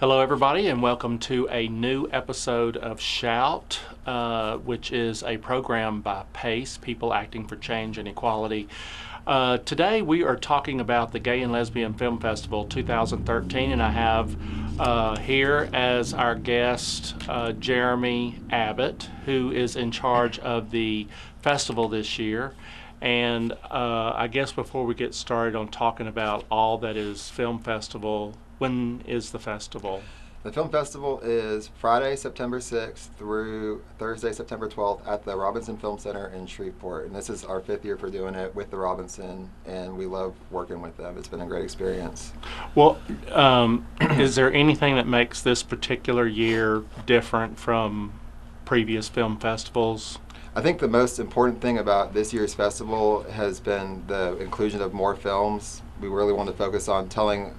Hello, everybody, and welcome to a new episode of shOUT, which is a program by PACE, People Acting for Change and Equality. Today we are talking about the Gay and Lesbian Film Festival 2013, and I have here as our guest Jeremy Abbott, who is in charge of the festival this year. And I guess before we get started on talking about all that is Film Festival, when is the festival? The film festival is Friday, September 6th through Thursday, September 12th at the Robinson Film Center in Shreveport. And this is our 5th year for doing it with the Robinson, and we love working with them. It's been a great experience. Well, is there anything that makes this particular year different from previous film festivals? I think the most important thing about this year's festival has been the inclusion of more films. We really want to focus on telling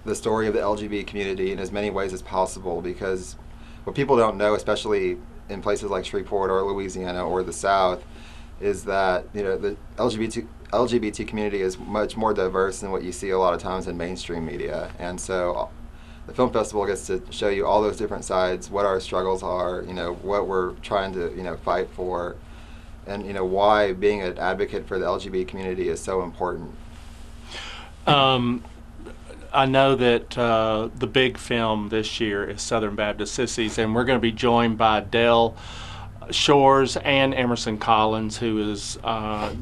the story of the LGBT community in as many ways as possible, because what people don't know, especially in places like Shreveport or Louisiana or the South, is that the LGBT community is much more diverse than what you see a lot of times in mainstream media. And so the film festival gets to show you all those different sides, what our struggles are, what we're trying to fight for, and why being an advocate for the LGBT community is so important. I know that the big film this year is Southern Baptist Sissies, and we're going to be joined by Dell Shores and Emerson Collins, who is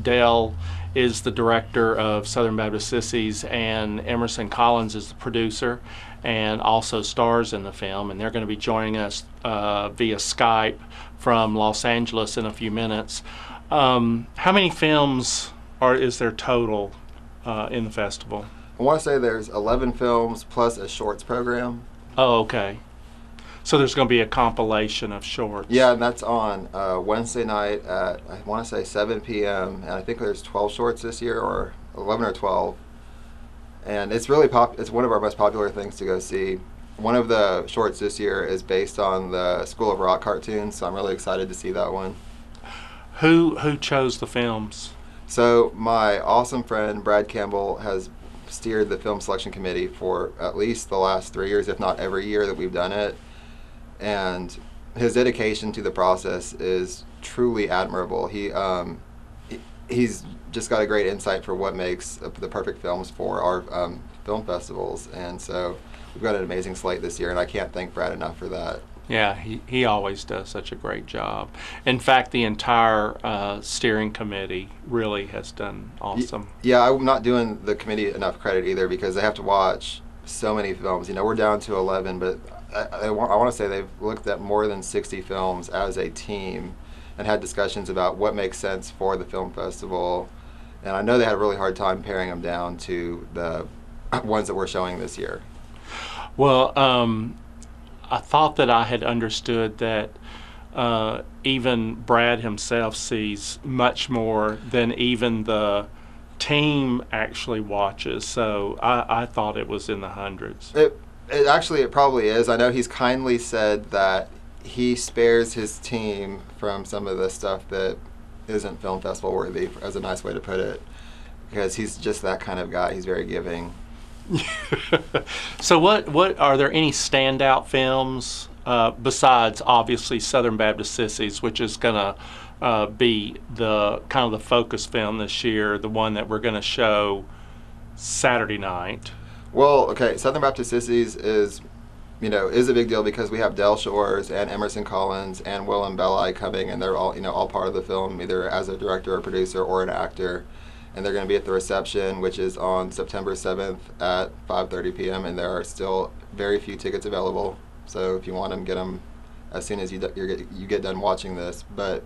Dell is the director of Southern Baptist Sissies, and Emerson Collins is the producer and also stars in the film, and they're going to be joining us via Skype from Los Angeles in a few minutes. How many films is there total in the festival? I want to say there's 11 films plus a shorts program. Oh, okay. So there's going to be a compilation of shorts. Yeah, and that's on Wednesday night at, I want to say 7 p.m. And I think there's 12 shorts this year, or 11 or 12. And it's really it's one of our most popular things to go see. One of the shorts this year is based on the School of Rock cartoons, so I'm really excited to see that one. Who chose the films? So my awesome friend Brad Campbell has steered the film selection committee for at least the last 3 years, if not every year that we've done it. And his dedication to the process is truly admirable. He's just got a great insight for what makes the perfect films for our film festivals. And so we've got an amazing slate this year, and I can't thank Brad enough for that. Yeah, he always does such a great job. In fact, the entire steering committee really has done awesome. Yeah, I'm not doing the committee enough credit either, because they have to watch so many films. We're down to 11, but I want to say they've looked at more than 60 films as a team and had discussions about what makes sense for the film festival. And I know they had a really hard time paring them down to the ones that we're showing this year. Well, I thought that I had understood that even Brad himself sees much more than even the team actually watches. So I thought it was in the hundreds. It probably is. I know he's kindly said that he spares his team from some of the stuff that isn't film festival worthy, as a nice way to put it, because he's just that kind of guy. He's very giving. So what are there any standout films besides obviously Southern Baptist Sissies, which is going to be the kind of the focus film this year, the one that we're going to show Saturday night? Well, okay, Southern Baptist Sissies is a big deal because we have Dell Shores and Emerson Collins and Willam Belli coming, and they're all part of the film, either as a director or producer or an actor. And they're going to be at the reception, which is on September 7th at 5:30 p.m. And there are still very few tickets available. So if you want them, get them as soon as you get done watching this. But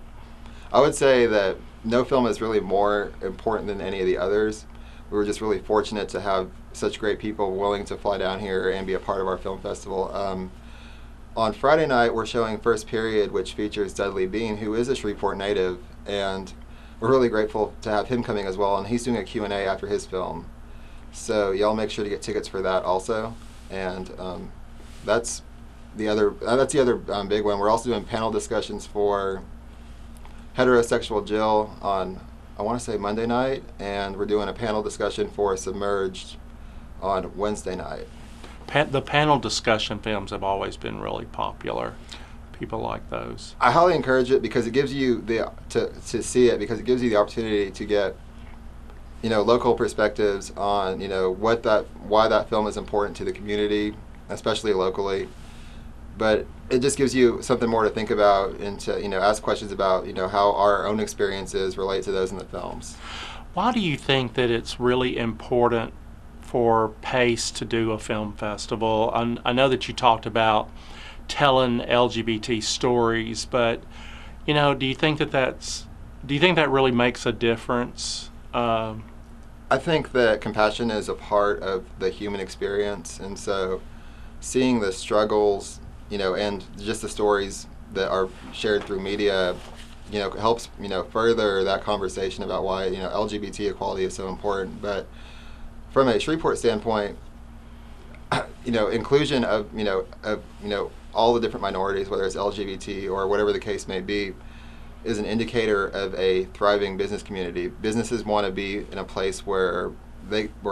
I would say that no film is really more important than any of the others. We were just really fortunate to have such great people willing to fly down here and be a part of our film festival. On Friday night, we're showing First Period, which features Dudley Bean, who is a Shreveport native, and we're really grateful to have him coming as well, and he's doing a Q&A after his film. So y'all make sure to get tickets for that also. And that's the other big one. We're also doing panel discussions for Heterosexual Jill on, I want to say, Monday night, and we're doing a panel discussion for Submerged on Wednesday night. The panel discussion films have always been really popular. People like those. I highly encourage it because it gives you to see it, because it gives you the opportunity to get local perspectives on why that film is important to the community, especially locally. But it just gives you something more to think about and to ask questions about how our own experiences relate to those in the films. Why do you think that it's really important for PACE to do a film festival? I know that you talked about telling LGBT stories, but do you think that really makes a difference? I think that compassion is a part of the human experience, and so seeing the struggles, and just the stories that are shared through media, helps further that conversation about why LGBT equality is so important. But from a Shreveport standpoint, inclusion of all the different minorities, whether it's LGBT or whatever the case may be, is an indicator of a thriving business community. Businesses want to be in a place where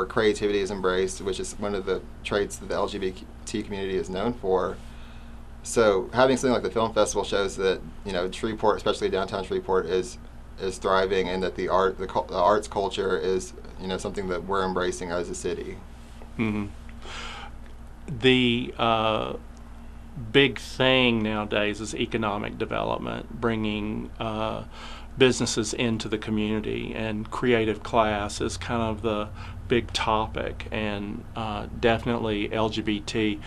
creativity is embraced, which is one of the traits that the LGBT community is known for. So having something like the film festival shows that Shreveport, especially downtown Shreveport, is thriving, and that the arts culture is something that we're embracing as a city. Mm-hmm. The big thing nowadays is economic development, bringing businesses into the community, and creative class is kind of the big topic, and definitely LGBT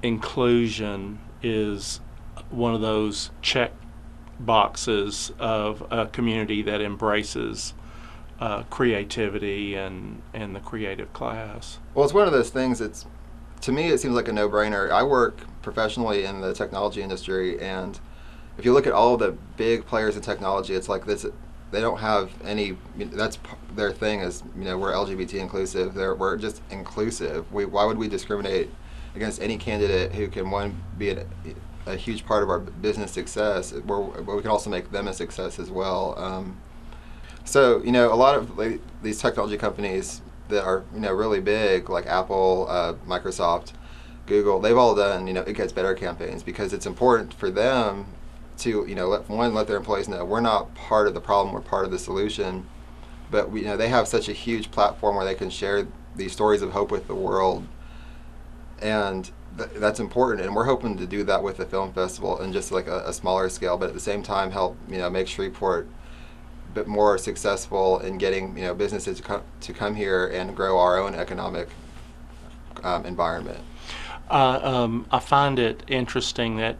inclusion is one of those check boxes of a community that embraces creativity and the creative class. Well, it's one of those things that's, to me, it seems like a no-brainer. I work professionally in the technology industry, and if you look at all the big players in technology, it's like this. They don't have any. That's their thing is we're LGBT inclusive. We're just inclusive. Why would we discriminate against any candidate who can be a huge part of our business success? We can also make them a success as well. So a lot of these technology companies that are really big, like Apple, Microsoft, Google, they've all done It Gets Better campaigns, because it's important for them to let their employees know we're not part of the problem, we're part of the solution. But they have such a huge platform where they can share these stories of hope with the world, and that's important. And we're hoping to do that with the film festival in just like a smaller scale, but at the same time help make Shreveport a bit more successful in getting businesses to come here and grow our own economic environment. I find it interesting that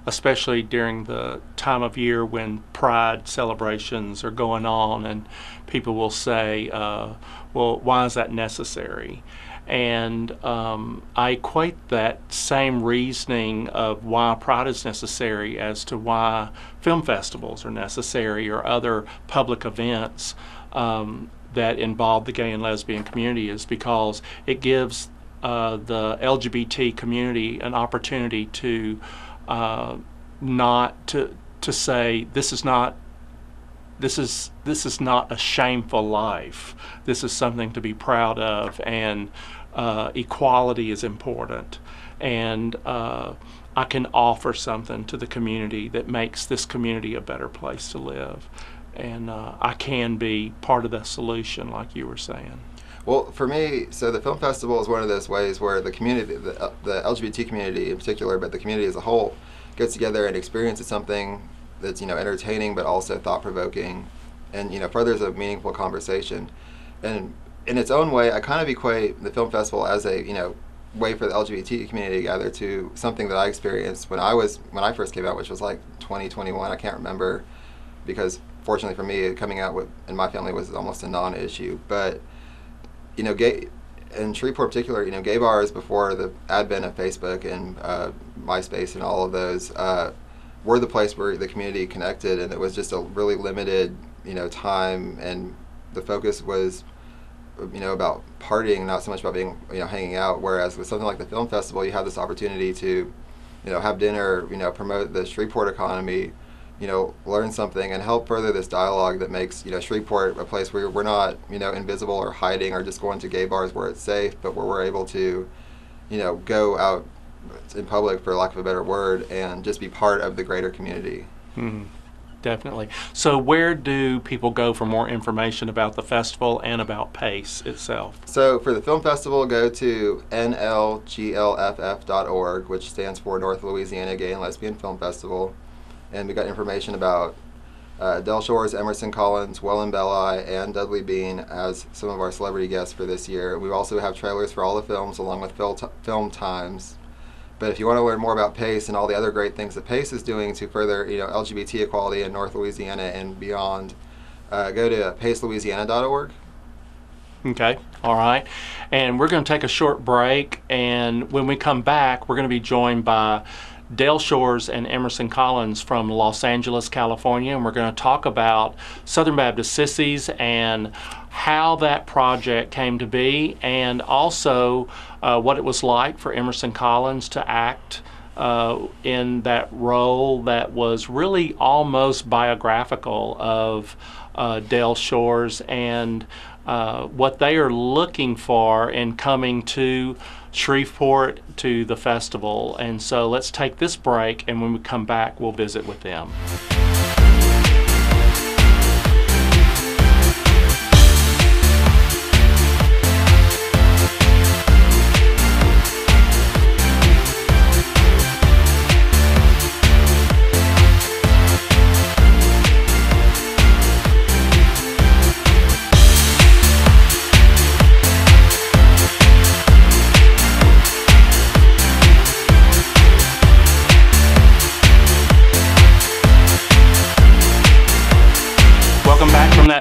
especially during the time of year when Pride celebrations are going on, and people will say, well, why is that necessary? And I equate that same reasoning of why Pride is necessary as to why film festivals are necessary, or other public events that involve the gay and lesbian community, is because it gives the LGBT community an opportunity to say this is not a shameful life. This is something to be proud of, and equality is important, and I can offer something to the community that makes this community a better place to live, and I can be part of the solution, like you were saying. Well, for me, so the film festival is one of those ways where the community, the LGBT community in particular, but the community as a whole, gets together and experiences something that's entertaining but also thought-provoking, and furthers a meaningful conversation. And in its own way, I kind of equate the film festival as a way for the LGBT community to gather to something that I experienced when I first came out, which was like 2021. I can't remember, because fortunately for me, coming out in my family was almost a non-issue. But gay in Shreveport in particular, gay bars before the advent of Facebook and MySpace and all of those were the place where the community connected, and it was just a really limited time, and the focus was about partying, not so much about being hanging out. Whereas with something like the film festival, you have this opportunity to have dinner, promote the Shreveport economy, learn something and help further this dialogue that makes, Shreveport a place where we're not, invisible or hiding or just going to gay bars where it's safe, but where we're able to, go out in public, for lack of a better word, and just be part of the greater community. Mm-hmm. Definitely. So where do people go for more information about the festival and about PACE itself? So for the film festival, go to nlglff.org, which stands for North Louisiana Gay and Lesbian Film Festival. And we got information about Del Shores, Emerson Collins, Willam Belli, and Dudley Bean as some of our celebrity guests for this year. We also have trailers for all the films along with film times. But if you want to learn more about PACE and all the other great things that PACE is doing to further, LGBT equality in North Louisiana and beyond, go to pacelouisiana.org. Okay, all right. And we're going to take a short break, and when we come back, we're going to be joined by Del Shores and Emerson Collins from Los Angeles, California, and we're going to talk about Southern Baptist Sissies and how that project came to be, and also what it was like for Emerson Collins to act in that role that was really almost biographical of Del Shores and what they are looking for in coming to Shreveport to the festival. And so let's take this break, and when we come back, we'll visit with them.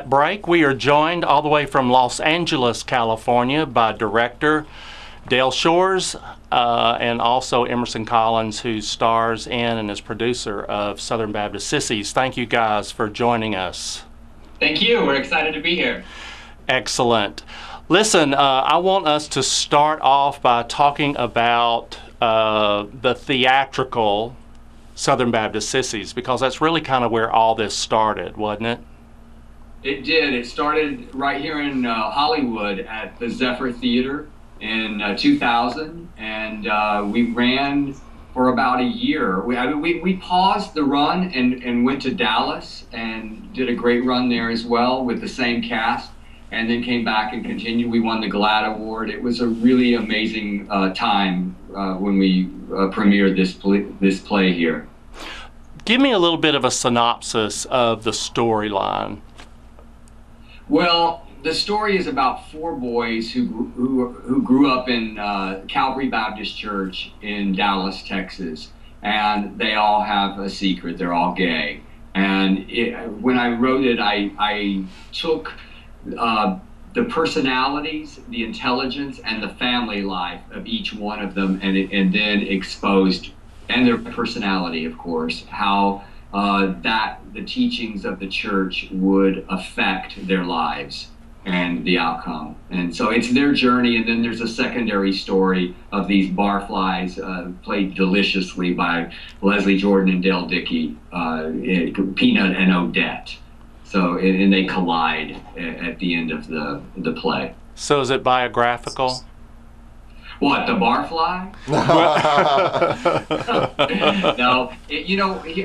Break. We are joined all the way from Los Angeles, California by director Del Shores and also Emerson Collins, who stars in and is producer of Southern Baptist Sissies. Thank you guys for joining us. Thank you. We're excited to be here. Excellent. Listen, I want us to start off by talking about the theatrical Southern Baptist Sissies, because that's really kind of where all this started, wasn't it? It did. It started right here in Hollywood at the Zephyr Theater in 2000, and we ran for about a year. We paused the run and went to Dallas and did a great run there as well with the same cast, and then came back and continued. We won the GLAAD Award. It was a really amazing time when we premiered this play here. Give me a little bit of a synopsis of the storyline. Well, the story is about four boys who grew up in Calvary Baptist Church in Dallas, Texas, and they all have a secret. They're all gay. And when I wrote it, I took the personalities, the intelligence, and the family life of each one of them, and then exposed, and their personality, of course, how that the teachings of the church would affect their lives and the outcome. And so it's their journey, and then there's a secondary story of these barflies played deliciously by Leslie Jordan and Dale Dickey, Peanut and Odette. So, and they collide at the end of the play. So is it biographical? What, the barfly? No,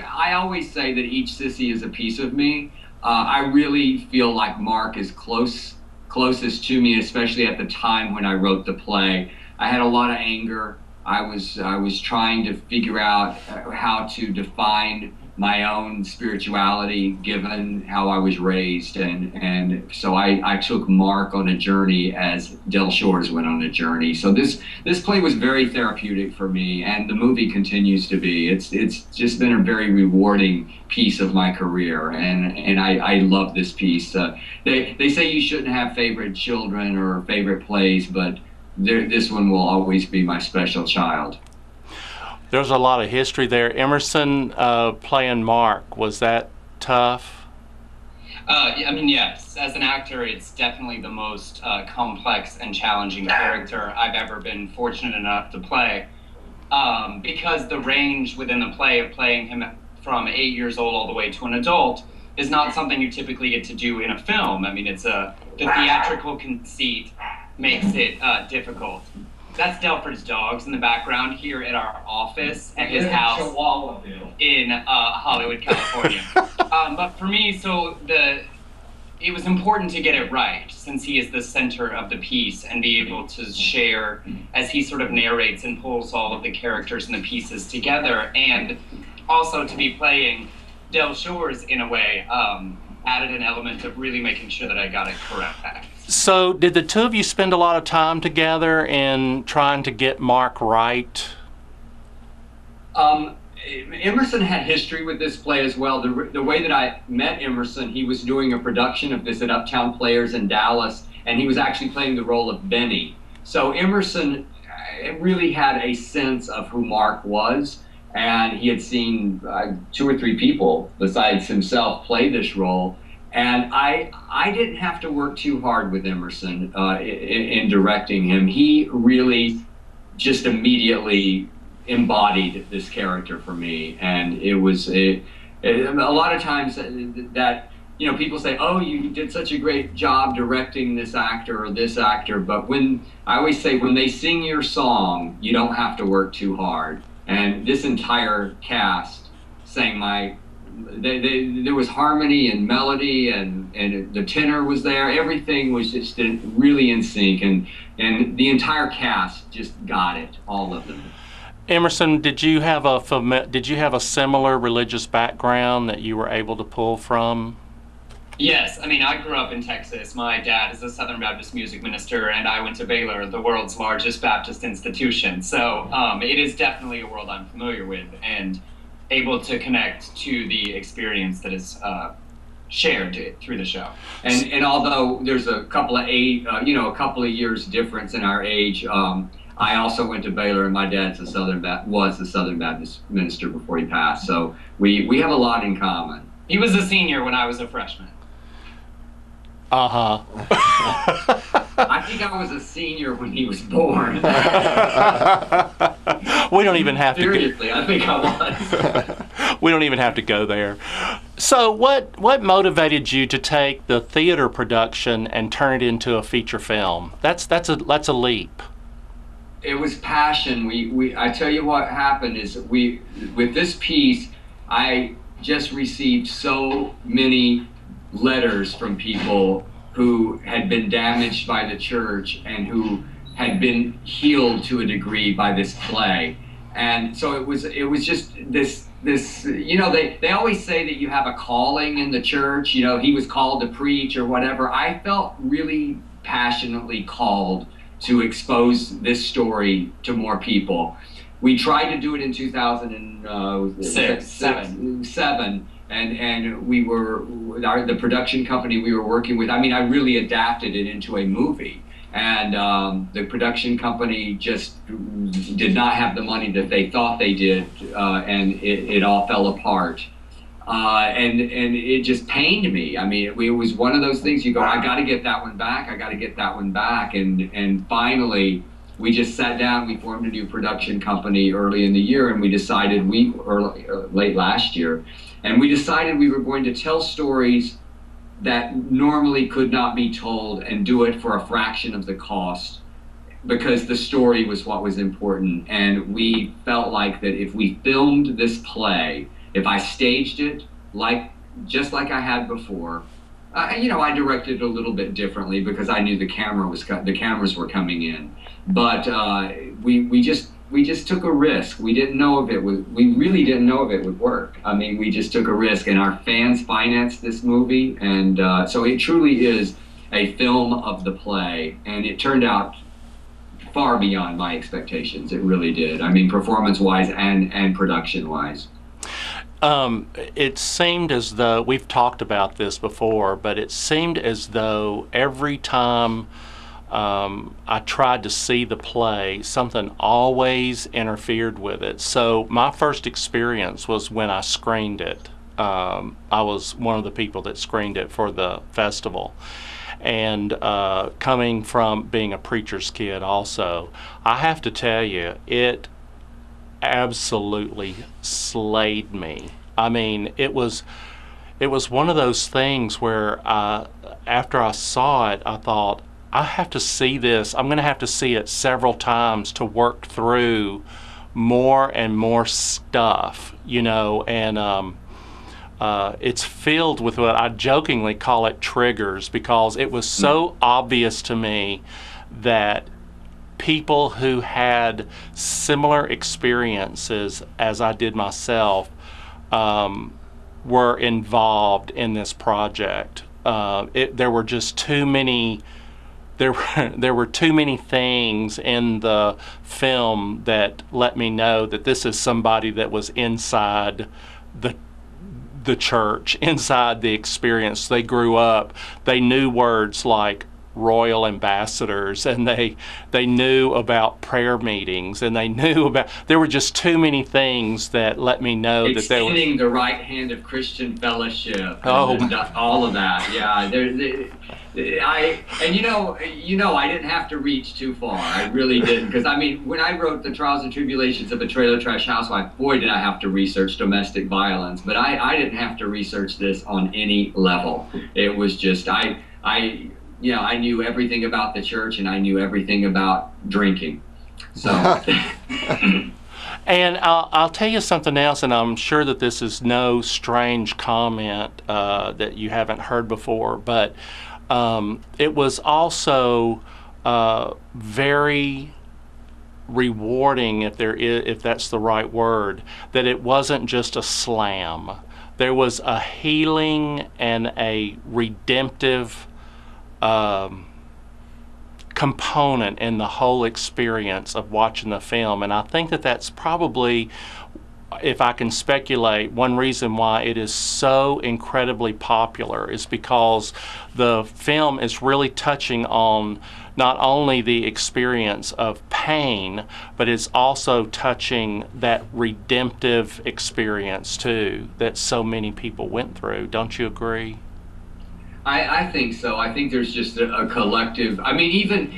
I always say that each sissy is a piece of me. I really feel like Mark is closest to me, especially at the time when I wrote the play. I had a lot of anger. I was trying to figure out how to define my own spirituality given how I was raised, and so I took Mark on a journey as Del Shores went on a journey. So this play was very therapeutic for me, and the movie continues to be. It's just been a very rewarding piece of my career, and I love this piece. They say you shouldn't have favorite children or favorite plays, but this one will always be my special child. There's a lot of history there. Emerson playing Mark, was that tough? I mean, yes. As an actor, it's definitely the most complex and challenging character I've ever been fortunate enough to play. Because the range within the play of playing him from 8 years old all the way to an adult is not something you typically get to do in a film. I mean, the theatrical conceit makes it difficult. That's Delford's dogs in the background here at our office at his house in Hollywood, California. But for me, it was important to get it right, since he is the center of the piece, and be able to share as he sort of narrates and pulls all of the characters and the pieces together, and also to be playing Del Shores in a way added an element of really making sure that I got it correct. So did the two of you spend a lot of time together in trying to get Mark right? Emerson had history with this play as well. The way that I met Emerson, he was doing a production of this at Uptown Players in Dallas, and he was actually playing the role of Benny. So Emerson really had a sense of who Mark was, and he had seen 2 or 3 people besides himself play this role. And I didn't have to work too hard with Emerson in directing him. He really just immediately embodied this character for me, and it was a lot of times that people say, oh, you did such a great job directing this actor or this actor, but I always say, when they sing your song, you don't have to work too hard. And this entire cast sang there was harmony and melody, and the tenor was there. Everything was just really in sync, and the entire cast just got it, all of them. Emerson, did you have a similar religious background that you were able to pull from? Yes, I mean, I grew up in Texas. My dad is a Southern Baptist music minister, and I went to Baylor, the world's largest Baptist institution. So it is definitely a world I'm familiar with, and able to connect to the experience that is shared through the show. And although there's a couple of years difference in our age, I also went to Baylor, and my dad's was a Southern Baptist minister before he passed. So we have a lot in common. He was a senior when I was a freshman. Uh-huh. I think I was a senior when he was born. We don't even have to. Seriously, I think I was. We don't even have to go there. So what motivated you to take the theater production and turn it into a feature film? That's a leap. It was passion. I tell you what happened is with this piece, I just received so many letters from people who had been damaged by the church and who had been healed to a degree by this play. And so it was just this they always say that you have a calling in the church. He was called to preach or whatever. I felt really passionately called to expose this story to more people. We tried to do it in 2007, and we were the production company we were working with. I mean, I really adapted it into a movie, and the production company just did not have the money that they thought they did, and it all fell apart. And it just pained me. I mean, it was one of those things you go, I got to get that one back. I got to get that one back. And finally, we just sat down. We formed a new production company early in the year, and we decided late last year, and we decided we were going to tell stories that normally could not be told and do it for a fraction of the cost, because the story was what was important. And we felt like that if we filmed this play, if I staged it just like I had before, I directed it a little bit differently because I knew the cameras were coming in. But we just took a risk. We really didn't know if it would work. I mean, we just took a risk, and our fans financed this movie, and so it truly is a film of the play, and it turned out far beyond my expectations. It really did. I mean, performance-wise and production-wise. It seemed as though, we've talked about this before, but it seemed as though every time I tried to see the play, something always interfered with it. So my first experience was when I screened it. I was one of the people that screened it for the festival. And coming from being a preacher's kid also, I have to tell you, it absolutely slayed me I mean, it was one of those things where after I saw it, I thought, I have to see this. I'm going to have to see it several times to work through more and more stuff, and it's filled with what I jokingly call it triggers, because it was so obvious to me that people who had similar experiences as I did myself were involved in this project. There were just too many. There were too many things in the film that let me know that this is somebody that was inside the church, inside the experience. They grew up. They knew words like royal ambassadors, and they knew about prayer meetings, and they knew about. There were just too many things that let me know that there was extending the right hand of Christian fellowship. Oh, and all of that. Yeah, I didn't have to reach too far. I really didn't, because I mean, when I wrote The Trials and Tribulations of a Trailer Trash Housewife, boy, did I have to research domestic violence. But I didn't have to research this on any level. It was just I knew everything about the church, and I knew everything about drinking. So. And I'll tell you something else, and I'm sure that this is no strange comment that you haven't heard before, but it was also very rewarding, if that's the right word, that it wasn't just a slam. There was a healing and a redemptive component in the whole experience of watching the film, and I think that that's probably, if I can speculate, one reason why it is so incredibly popular is because the film is really touching on not only the experience of pain, but it's also touching that redemptive experience too that so many people went through. Don't you agree? I think so. I think there's just a collective. I mean,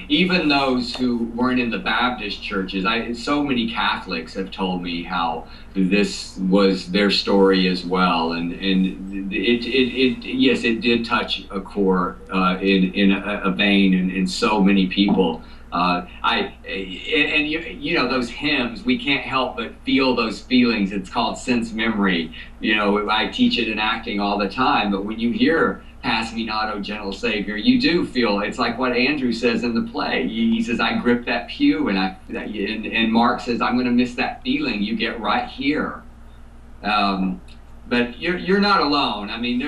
even those who weren't in the Baptist churches. So many Catholics have told me how this was their story as well, and yes, it did touch a core in a vein in so many people. Those hymns, we can't help but feel those feelings. It's called sense memory. I teach it in acting all the time, but when you hear "Pass me not, O gentle Savior," you do feel, it's like what Andrew says in the play. He says, I grip that pew, and Mark says, I'm going to miss that feeling you get right here. But you're not alone. I mean,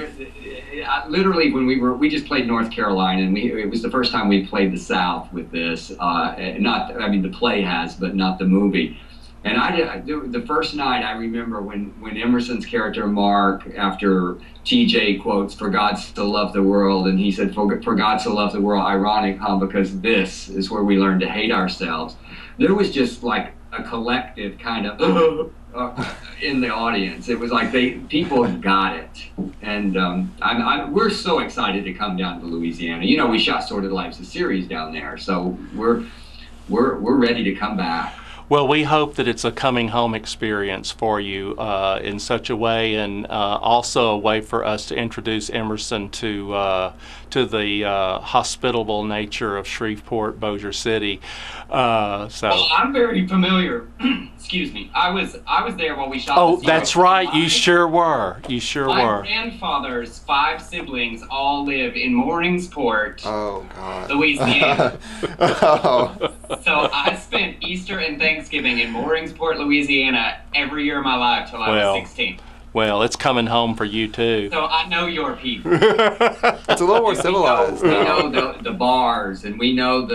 literally when we just played North Carolina, and it was the first time we played the South with this. The play has, but not the movie. And the first night, I remember when Emerson's character Mark, after TJ quotes "For God so loved the world," and he said, "For God so loved the world," ironic, huh? Because this is where we learn to hate ourselves. There was just like a collective kind of in the audience. It was like people got it, and we're so excited to come down to Louisiana. We shot Sordid Lives, the series down there, so we're ready to come back. Well, we hope that it's a coming home experience for you in such a way, and also a way for us to introduce Emerson to the hospitable nature of Shreveport, Bossier City. Well, I'm very familiar. Excuse me. I was there while we shot. Oh, that's right. You sure were. My grandfather's 5 siblings all live in Morningsport, Louisiana. So I spent Easter and Thanksgiving in Morningsport, Louisiana every year of my life till I was 16. Well, it's coming home for you too. So I know your people. It's a little more civilized. We know the bars, and we know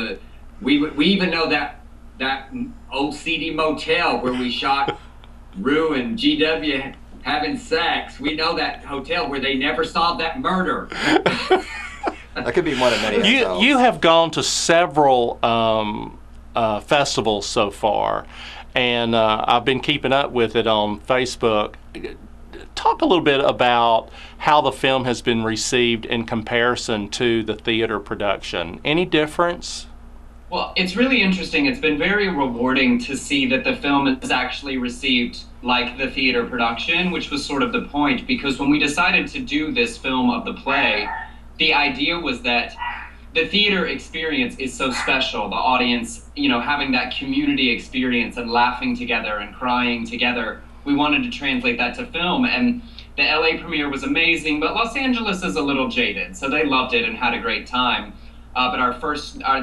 we even know that old seedy motel where we shot Rue and GW having sex. We know that hotel where they never solved that murder. That could be one of many hotels. You have gone to several festivals so far, and I've been keeping up with it on Facebook. Talk a little bit about how the film has been received in comparison to the theater production. Any difference? Well, it's really interesting. It's been very rewarding to see that the film is actually received like the theater production, which was sort of the point, because when we decided to do this film of the play, the idea was that the theater experience is so special. The audience, you know, having that community experience and laughing together and crying together. We wanted to translate that to film, and the LA premiere was amazing, but Los Angeles is a little jaded, so they loved it and had a great time. But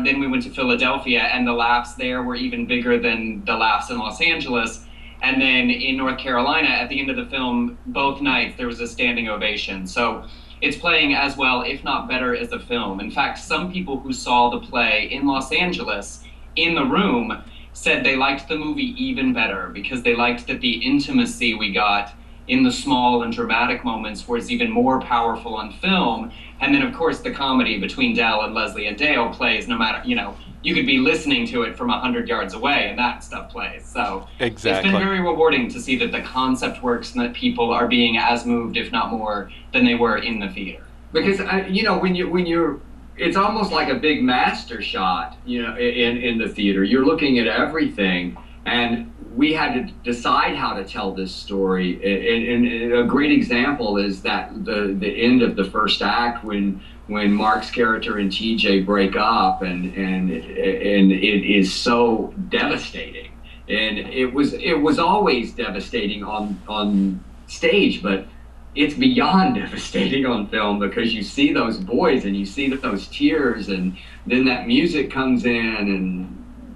then we went to Philadelphia, and the laughs there were even bigger than the laughs in Los Angeles. And then in North Carolina, at the end of the film, both nights, there was a standing ovation. So it's playing as well, if not better, as a film. In fact, some people who saw the play in Los Angeles, in the room, said they liked the movie even better because they liked that the intimacy we got in the small and dramatic moments was even more powerful on film. And then, of course, the comedy between Del and Leslie and Dale plays no matter, you know, you could be listening to it from 100 yards away and that stuff plays. So exactly. It's been very rewarding to see that the concept works and that people are being as moved, if not more, than they were in the theater. Because, you know, when you're, it's almost like a big master shot, you know, in the theater. You're looking at everything, and we had to decide how to tell this story. And a great example is that the end of the first act when Mark's character and TJ break up, and it is so devastating. And it was always devastating on stage, but it's beyond devastating on film because you see those boys and you see those tears, and then that music comes in and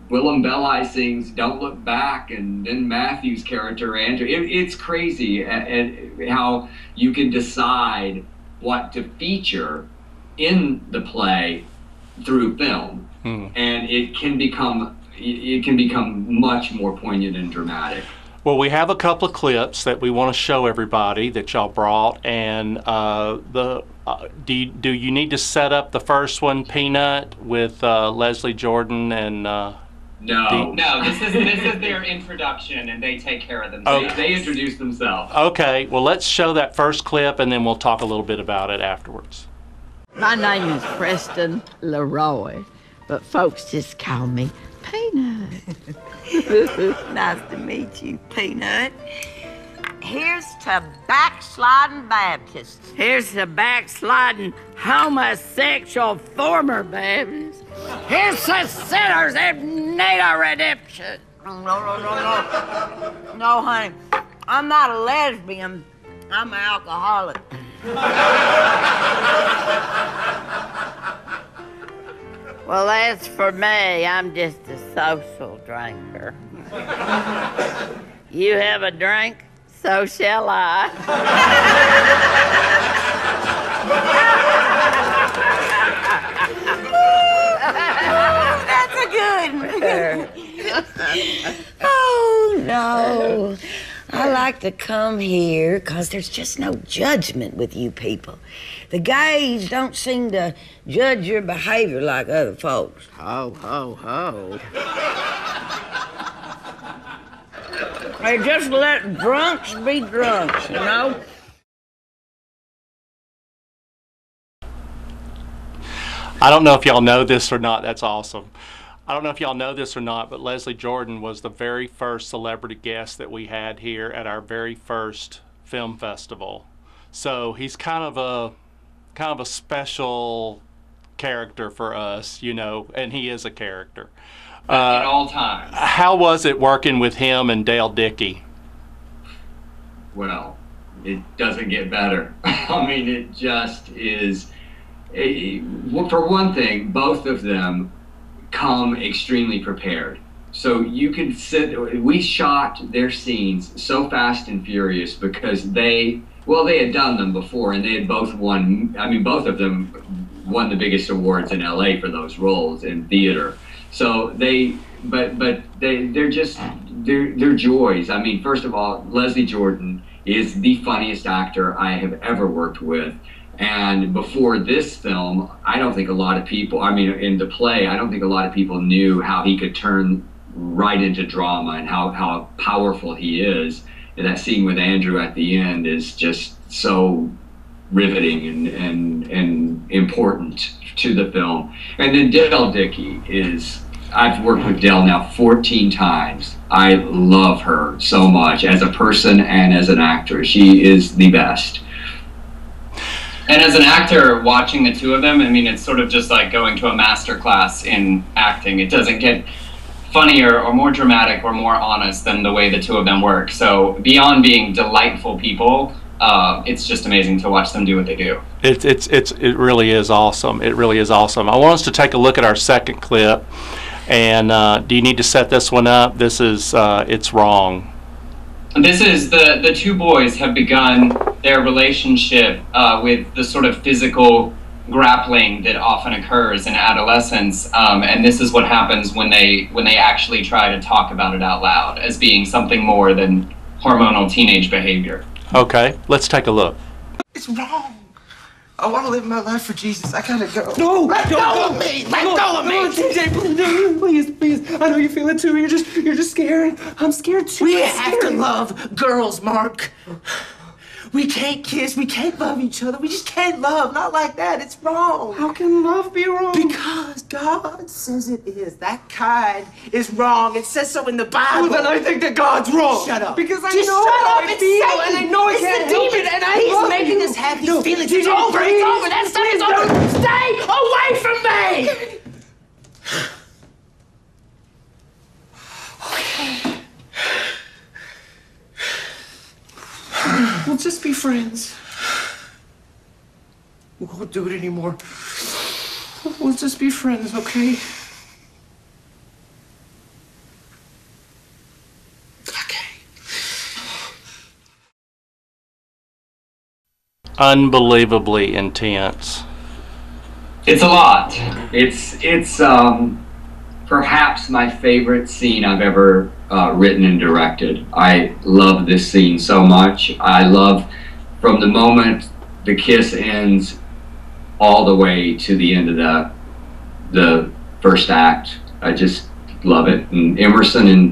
Willam Belli sings "Don't Look Back," and then Matthew's character Andrew. It's crazy at how you can decide what to feature in the play through film, and it can become much more poignant and dramatic. Well, we have a couple of clips that we want to show everybody that y'all brought, and do you need to set up the first one, Peanut, with Leslie Jordan and? No, this is their introduction, and they take care of themselves. Okay. They introduce themselves. Okay, well, let's show that first clip, and then we'll talk a little bit about it afterwards. My name is Preston Leroy, but folks just call me Peanut. Nice to meet you, Peanut. Here's to backsliding Baptists. Here's to backsliding homosexual former Baptists. Here's to sinners in need of redemption. No, honey. I'm not a lesbian. I'm an alcoholic. Well, as for me, I'm just a social drinker. You have a drink, so shall I. That's a good one. Oh, no. I like to come here because there's just no judgment with you people. The gays don't seem to judge your behavior like other folks. Ho, ho, ho. They just let drunks be drunks, you know? I don't know if y'all know this or not. That's awesome. I don't know if y'all know this or not, but Leslie Jordan was the very first celebrity guest that we had here at our very first film festival. So he's kind of a special character for us, you know, and he is a character. At all times. How was it working with him and Dale Dickey? Well, it doesn't get better. I mean, it just is. Well, for one thing, both of them come extremely prepared. So you can we shot their scenes so fast and furious because they had done them before, and they had both won. I mean, both of them won the biggest awards in LA for those roles in theater. So they're joys. I mean, first of all, Leslie Jordan is the funniest actor I have ever worked with. And before this film, I don't think a lot of people, I mean, in the play, I don't think a lot of people knew how he could turn right into drama and how powerful he is. And that scene with Andrew at the end is just so riveting and important to the film. And then Dale Dickey is, I've worked with Del now 14 times. I love her so much as a person and as an actor. She is the best. And as an actor, watching the two of them, I mean, it's sort of just like going to a master class in acting. It doesn't get funnier or more dramatic or more honest than the way the two of them work. So beyond being delightful people, it's just amazing to watch them do what they do. It really is awesome. It really is awesome. I want us to take a look at our second clip. And do you need to set this one up? This is It's Wrong. This is the two boys have begun their relationship with the sort of physical grappling that often occurs in adolescence, and this is what happens when they actually try to talk about it out loud as being something more than hormonal teenage behavior. Okay, let's take a look. It's wrong. I want to live my life for Jesus. I gotta go. No, let go of me. Let go of me. No, TJ, please, please. I know you feel it too. You're just scared. I'm scared too. We have to love girls, Mark. We can't kiss. We can't love each other. We just can't love. Not like that. It's wrong. How can love be wrong? Because God says it is. That kind is wrong. It says so in the Bible. Well, then I think that God's wrong. Shut up. Because I just know shut how up. I It's feel, Satan. and I know I it's can't the help demon, it, and I he's love making you. us have these No, feelings. TJ, It's over. please, It's over. That stuff is over. Stay away from me. We'll just be friends. We won't do it anymore. We'll just be friends, okay? Okay. Unbelievably intense. It's a lot. It's perhaps my favorite scene I've ever written and directed. I love this scene so much. I love from the moment the kiss ends all the way to the end of the first act. I just love it. And Emerson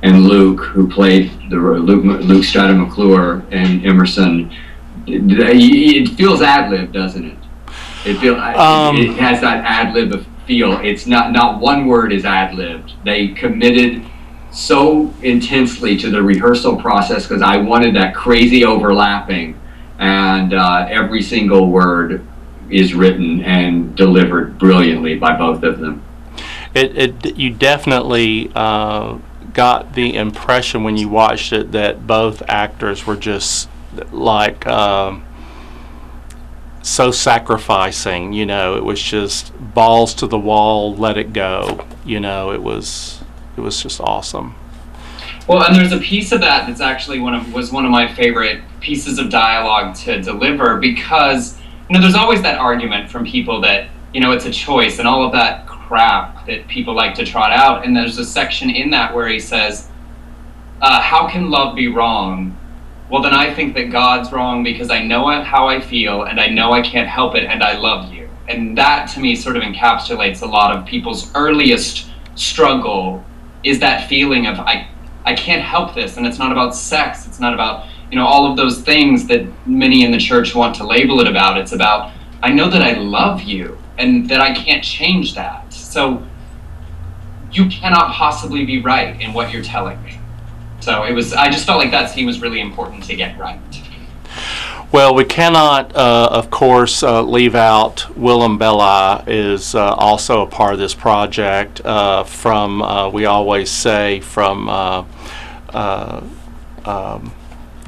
and Luke, who played Luke Strata McClure and Emerson, it feels ad-lib, doesn't it? It has that ad-lib feel. It's not one word is ad-libbed. They committed so intensely to the rehearsal process because I wanted that crazy overlapping, and every single word is written and delivered brilliantly by both of them. You definitely got the impression when you watched it that both actors were just like so sacrificing, you know. It was just balls to the wall, let it go, you know. It was just awesome. Well, and there's a piece of that that's actually was one of my favorite pieces of dialogue to deliver, because you know there's always that argument from people that you know it's a choice and all of that crap that people like to trot out, and there's a section in that where he says, how can love be wrong? Well, then I think that God's wrong because I know how I feel and I know I can't help it and I love you. And that to me sort of encapsulates a lot of people's earliest struggle, is that feeling of I can't help this, and it's not about sex, it's not about you know all of those things that many in the church want to label it about. It's about I know that I love you and that I can't change that. So you cannot possibly be right in what you're telling me. So I just felt like that scene was really important to get right. Well, we cannot, of course, leave out Willam Belli is also a part of this project from, we always say, from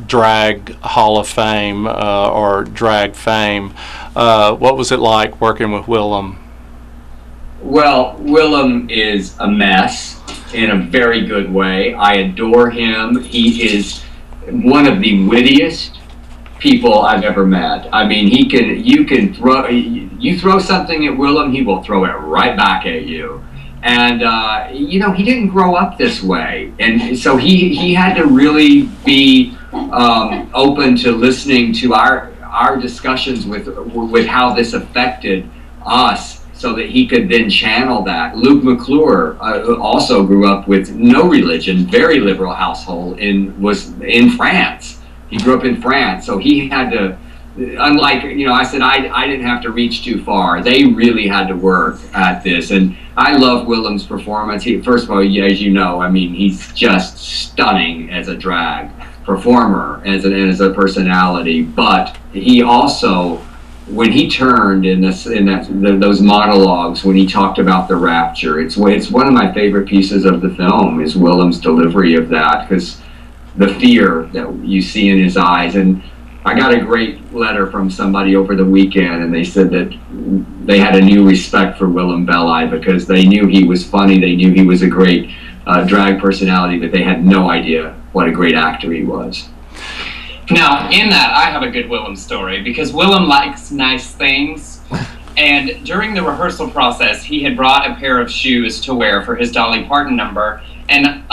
drag Hall of Fame or drag fame. What was it like working with Willam? Well, Willam is a mess in a very good way. I adore him. He is one of the wittiest people I've ever met. I mean, you throw something at Willam, he will throw it right back at you. And you know, he didn't grow up this way, and so he had to really be open to listening to our discussions with how this affected us, so that he could then channel that. Luke McClure also grew up with no religion, very liberal household, was in France. He grew up in France, so he had to, unlike, you know, I said I didn't have to reach too far. They really had to work at this, and I love Willam's performance. First of all, as you know, I mean, he's just stunning as a drag performer, as a personality. But he also, when he turned in those monologues, when he talked about the rapture, it's one of my favorite pieces of the film is Willam's delivery of that, because the fear that you see in his eyes. And I got a great letter from somebody over the weekend, and they said that they had a new respect for Willam Belli because they knew he was funny, they knew he was a great drag personality, but they had no idea what a great actor he was. Now, in that, I have a good Willam story, because Willam likes nice things, and during the rehearsal process, he had brought a pair of shoes to wear for his Dolly Parton number, and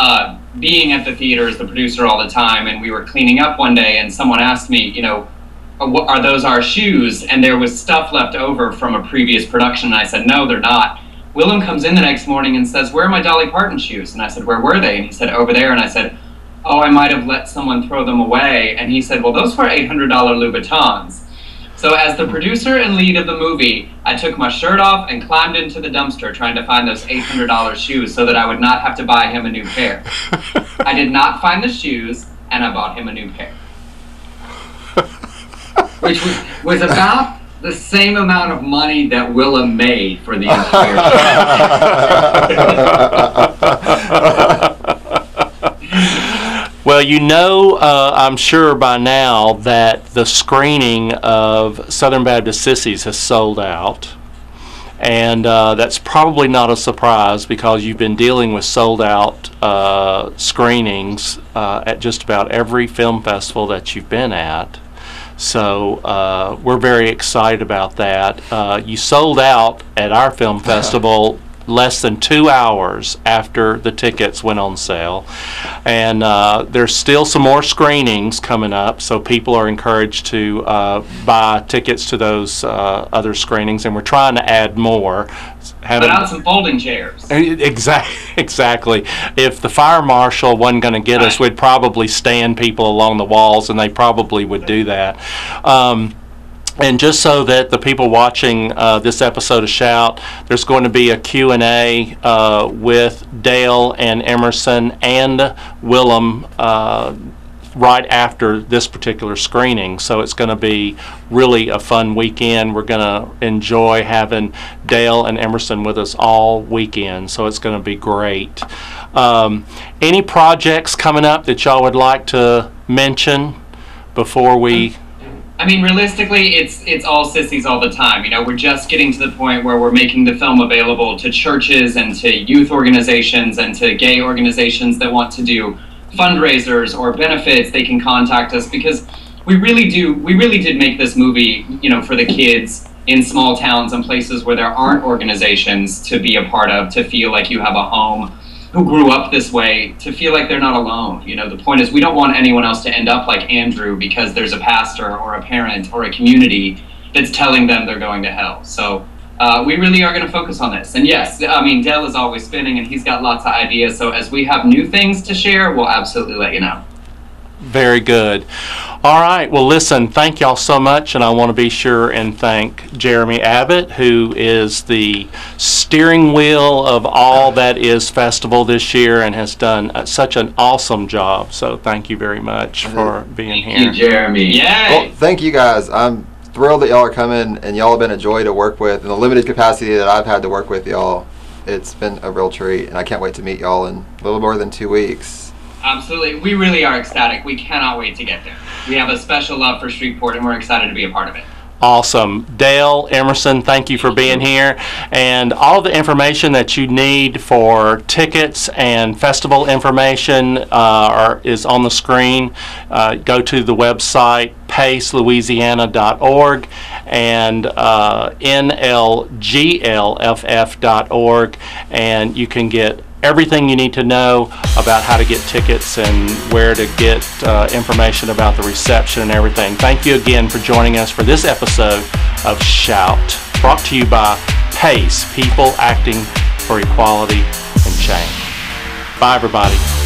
being at the theater as the producer all the time, and we were cleaning up one day, and someone asked me, you know, are those our shoes? And there was stuff left over from a previous production, and I said, no, they're not. Willam comes in the next morning and says, where are my Dolly Parton shoes? And I said, where were they? And he said, over there. And I said, oh, I might have let someone throw them away. And he said, well, those were $800 Louboutins. So as the producer and lead of the movie, I took my shirt off and climbed into the dumpster trying to find those $800 shoes so that I would not have to buy him a new pair. I did not find the shoes, and I bought him a new pair. Which was about the same amount of money that Willam made for the entire show. Well, you know, I'm sure by now that the screening of Southern Baptist Sissies has sold out. And that's probably not a surprise because you've been dealing with sold out screenings at just about every film festival that you've been at. So we're very excited about that. You sold out at our film festival less than 2 hours after the tickets went on sale. And there's still some more screenings coming up, so people are encouraged to buy tickets to those other screenings, and we're trying to add more. Put out some folding chairs. Exactly. If the fire marshal wasn't going to get us, we'd probably stand people along the walls, and they probably would do that. And just so that the people watching this episode of Shout, there's going to be a Q&A with Dale and Emerson and Willam right after this particular screening. So it's going to be really a fun weekend. We're going to enjoy having Dale and Emerson with us all weekend. So it's going to be great. Any projects coming up that y'all would like to mention before we... I mean, realistically, it's all sissies all the time. You know, we're just getting to the point where we're making the film available to churches and to youth organizations and to gay organizations that want to do fundraisers or benefits. They can contact us because we really did make this movie, you know, for the kids in small towns and places where there aren't organizations to be a part of, to feel like you have a home, who grew up this way, to feel like they're not alone. You know, the point is we don't want anyone else to end up like Andrew because there's a pastor or a parent or a community that's telling them they're going to hell. So we really are going to focus on this. And yes, I mean, Dell is always spinning and he's got lots of ideas. So as we have new things to share, we'll absolutely let you know. Very good. All right. Well, listen, thank y'all so much. And I want to be sure and thank Jeremy Abbott, who is the steering wheel of all that is festival this year and has done such an awesome job. So thank you very much for being here. Thank you, Jeremy. Yay! Well, thank you guys. I'm thrilled that y'all are coming, and y'all have been a joy to work with. In the limited capacity that I've had to work with y'all, it's been a real treat, and I can't wait to meet y'all in a little more than 2 weeks. Absolutely. We really are ecstatic. We cannot wait to get there. We have a special love for Shreveport, and we're excited to be a part of it. Awesome. Dale, Emerson, thank you for being here. And all the information that you need for tickets and festival information is on the screen. Go to the website pacelouisiana.org and nlglff.org, and you can get everything you need to know about how to get tickets and where to get information about the reception and everything. Thank you again for joining us for this episode of Shout, brought to you by PACE, People Acting for Equality and Change. Bye, everybody.